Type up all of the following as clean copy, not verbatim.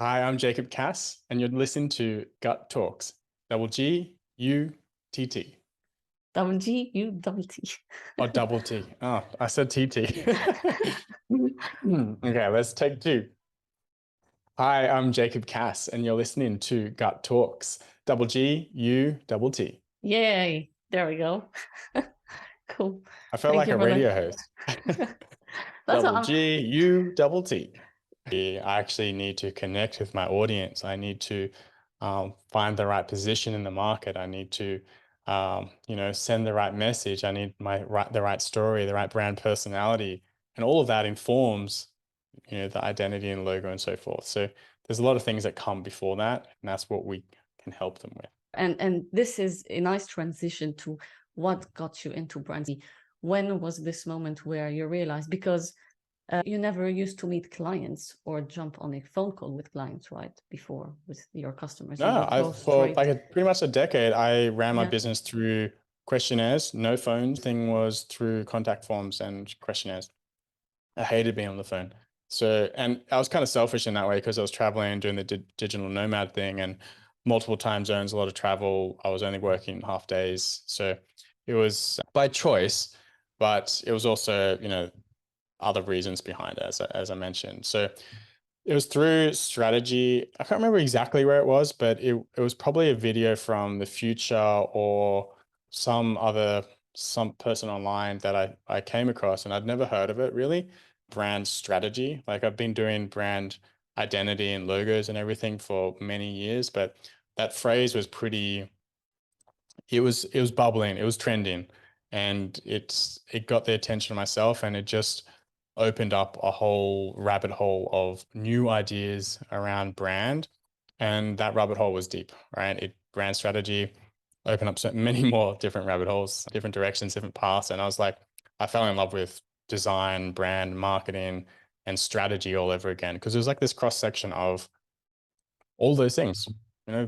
Hi, I'm Jacob Cass, and you're listening to Gut Talks. GGUTT. GGUTT. Or double T. Oh, I said TT. Okay, let's take two. Hi, I'm Jacob Cass, and you're listening to Gut Talks. GGUTT. Yay. There we go. Cool. I felt Thank like you a for radio that. host. That's what I'm, GGUTT. I actually need to connect with my audience. I need to find the right position in the market. I need to, send the right message. I need the right story, the right brand personality, and all of that informs, the identity and logo and so forth. So there's a lot of things that come before that, and that's what we can help them with. and this is a nice transition to what got you into branding. When was this moment where you realized, because you never used to meet clients or jump on a phone call with clients, right? Before with your customers, you No, would go for straight. like pretty much a decade, I ran my Yeah. business through questionnaires. No phones. Thing was through contact forms and questionnaires. I hated being on the phone. So, and I was kind of selfish in that way because I was traveling, doing the digital nomad thing and multiple time zones, a lot of travel. I was only working half days. So it was by choice, but it was also, other reasons behind it, as I mentioned. So it was through strategy. I can't remember exactly where it was, but it was probably a video from the future or some person online that I came across, and I'd never heard of it really. Brand strategy. Like I've been doing brand identity and logos and everything for many years, but that phrase was it was bubbling, it was trending, and it got the attention of myself, and it just opened up a whole rabbit hole of new ideas around brand. And that rabbit hole was deep, right? Brand strategy opened up so many more different rabbit holes, different directions, different paths. And I fell in love with design, brand, marketing, and strategy all over again. Because it was like this cross section of all those things,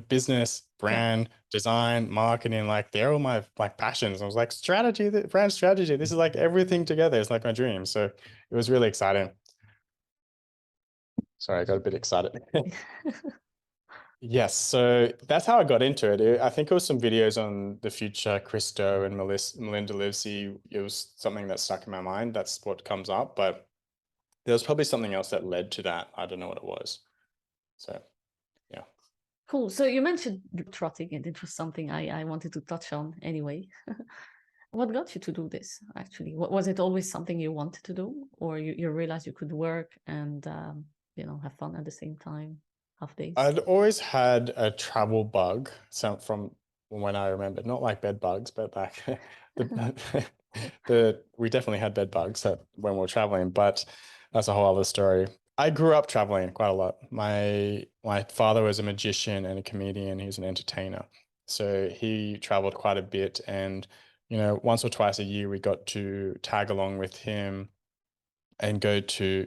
business, Yeah. brand, design, marketing, like they're all my like passions. I was like, strategy, brand strategy, this is like everything together. It's like my dream. So it was really exciting. Sorry, I got a bit excited. Yes, so that's how I got into it. I think it was some videos on the future, Christo and Melinda Livesey. It was something that stuck in my mind. That's what comes up, but there was probably something else that led to that. I don't know what it was. So yeah. Cool. So you mentioned trotting, and it was something I wanted to touch on anyway. What got you to do this, actually? Was it always something you wanted to do, or you realized you could work and have fun at the same time, half days? I'd always had a travel bug, so from when I remember, not like bed bugs, but like the we definitely had bed bugs when we were traveling, but that's a whole other story. I grew up traveling quite a lot. My father was a magician and a comedian. He was an entertainer, so he traveled quite a bit. And once or twice a year, we got to tag along with him and go to,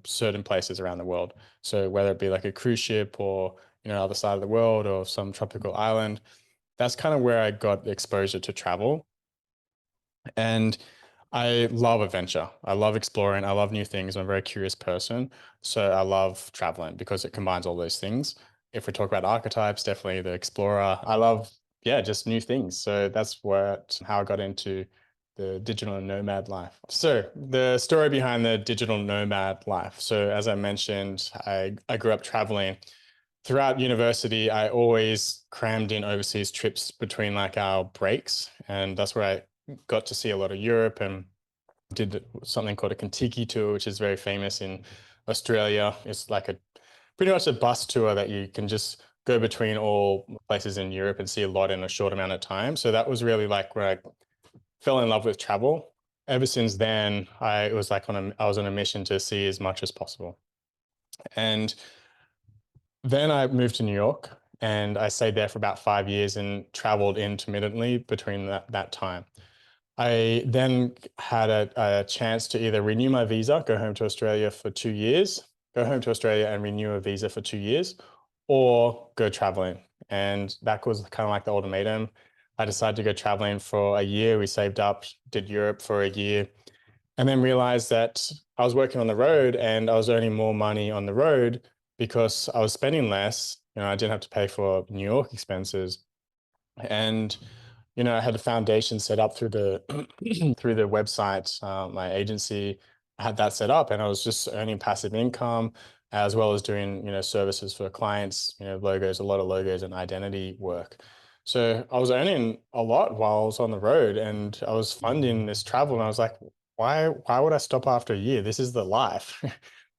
certain places around the world. So whether it be like a cruise ship or, other side of the world or some tropical island, that's kind of where I got exposure to travel. And I love adventure. I love exploring. I love new things. I'm a very curious person. So I love traveling because it combines all those things. If we talk about archetypes, definitely the explorer. I love, yeah, just new things. So that's how I got into the digital nomad life. So the story behind the digital nomad life. So as I mentioned, I grew up traveling. Throughout university, I always crammed in overseas trips between like our breaks. And that's where I got to see a lot of Europe and did something called a Contiki tour, which is very famous in Australia. It's like pretty much a bus tour that you can just go between all places in Europe and see a lot in a short amount of time. So that was really like where I fell in love with travel. Ever since then, I was on a mission to see as much as possible. And then I moved to New York and I stayed there for about 5 years and traveled intermittently between that time. I then had a chance to either renew my visa, go home to Australia for 2 years, go home to Australia and renew a visa for 2 years, or go traveling. And that was kind of like the ultimatum. I decided to go traveling for a year. We saved up, did Europe for a year, and then realized that I was working on the road and I was earning more money on the road because I was spending less. I didn't have to pay for New York expenses. And, I had a foundation set up through the through the website. My agency had that set up, and I was just earning passive income as well as doing, services for clients, logos, a lot of logos and identity work. So I was earning a lot while I was on the road, and I was funding this travel. And I was like, why would I stop after a year? This is the life. I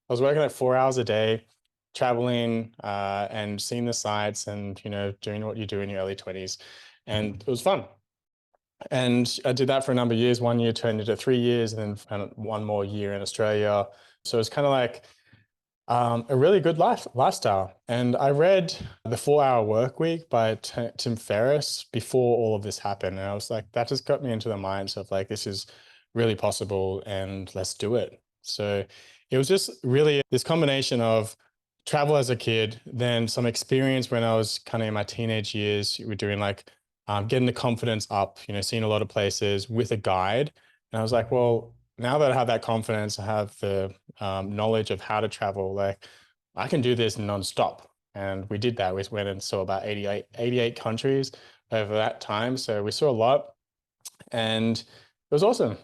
was working like 4 hours a day, traveling and seeing the sights, and doing what you do in your early 20s, and it was fun. And I did that for a number of years. 1 year turned into 3 years, and then one more year in Australia. So it's kind of like a really good lifestyle. And I read The 4 Hour Work Week by Tim Ferriss before all of this happened. And I was like, that just got me into the mindset of like, this is really possible and let's do it. So it was just really this combination of travel as a kid, then some experience when I was kind of in my teenage years. We're doing like getting the confidence up, seeing a lot of places with a guide. And I was like, well, now that I have that confidence, I have the knowledge of how to travel, like I can do this nonstop. And we did that. We went and saw about 88 countries over that time. So we saw a lot, and it was awesome.